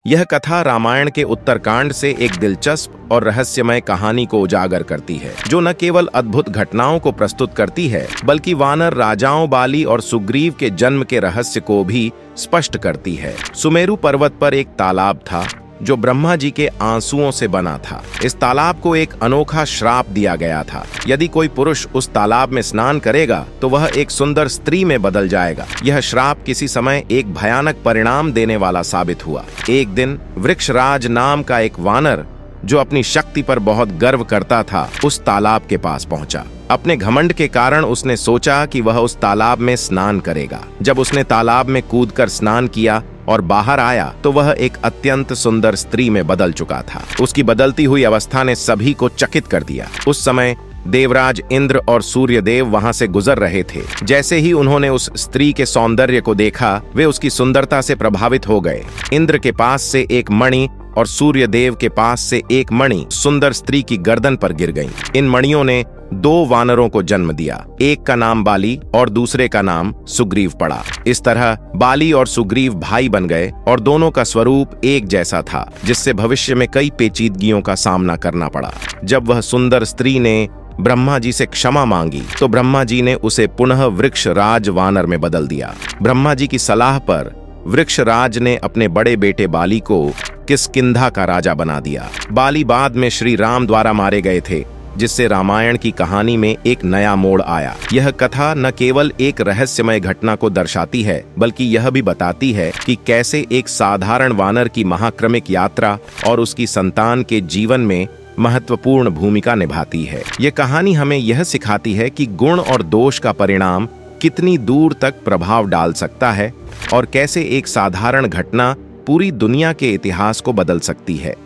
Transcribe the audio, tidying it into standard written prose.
यह कथा रामायण के उत्तरकांड से एक दिलचस्प और रहस्यमय कहानी को उजागर करती है, जो न केवल अद्भुत घटनाओं को प्रस्तुत करती है, बल्कि वानर राजाओं बाली और सुग्रीव के जन्म के रहस्य को भी स्पष्ट करती है। सुमेरु पर्वत पर एक तालाब था जो ब्रह्मा जी के आंसुओं से बना था। इस तालाब को एक अनोखा श्राप दिया गया था। यदि कोई पुरुष उस तालाब में स्नान करेगा तो वह एक सुंदर स्त्री में बदल जाएगा। यह श्राप किसी समय एक भयानक परिणाम देने वाला साबित हुआ। एक दिन वृक्षराज नाम का एक वानर, जो अपनी शक्ति पर बहुत गर्व करता था, उस तालाब के पास पहुंचा। अपने घमंड के कारण उसने सोचा कि वह उस तालाब में स्नान करेगा। जब उसने तालाब में कूदकर स्नान किया और बाहर आया तो वह एक अत्यंत सुंदर स्त्री में बदल चुका था। उसकी बदलती हुई अवस्था ने सभी को चकित कर दिया। उस समय देवराज इंद्र और सूर्यदेव वहां से गुजर रहे थे। जैसे ही उन्होंने उस स्त्री के सौंदर्य को देखा, वे उसकी सुंदरता से प्रभावित हो गए। इंद्र के पास से एक मणि और सूर्यदेव के पास से एक मणि सुंदर स्त्री की गर्दन पर गिर गईं। इन मणियों ने दो वानरों को जन्म दिया। एक का नाम बाली और दूसरे का नाम सुग्रीव पड़ा। इस तरह बाली और सुग्रीव भाई बन गए और दोनों का स्वरूप एक जैसा था, जिससे भविष्य में कई पेचीदगियों का सामना करना पड़ा। जब वह सुंदर स्त्री ने ब्रह्मा जी से क्षमा मांगी तो ब्रह्मा जी ने उसे पुनः वृक्षराज वानर में बदल दिया। ब्रह्मा जी की सलाह पर वृक्षराज ने अपने बड़े बेटे बाली को किष्किंधा का राजा बना दिया। बाली बाद में श्री राम द्वारा मारे गए थे, जिससे रामायण की कहानी में एक नया मोड़ आया। यह कथा न केवल एक रहस्यमय घटना को दर्शाती है, बल्कि यह भी बताती है कि कैसे एक साधारण वानर की महाक्रमिक यात्रा और उसकी संतान के जीवन में महत्वपूर्ण भूमिका निभाती है। यह कहानी हमें यह सिखाती है कि गुण और दोष का परिणाम कितनी दूर तक प्रभाव डाल सकता है और कैसे एक साधारण घटना पूरी दुनिया के इतिहास को बदल सकती है।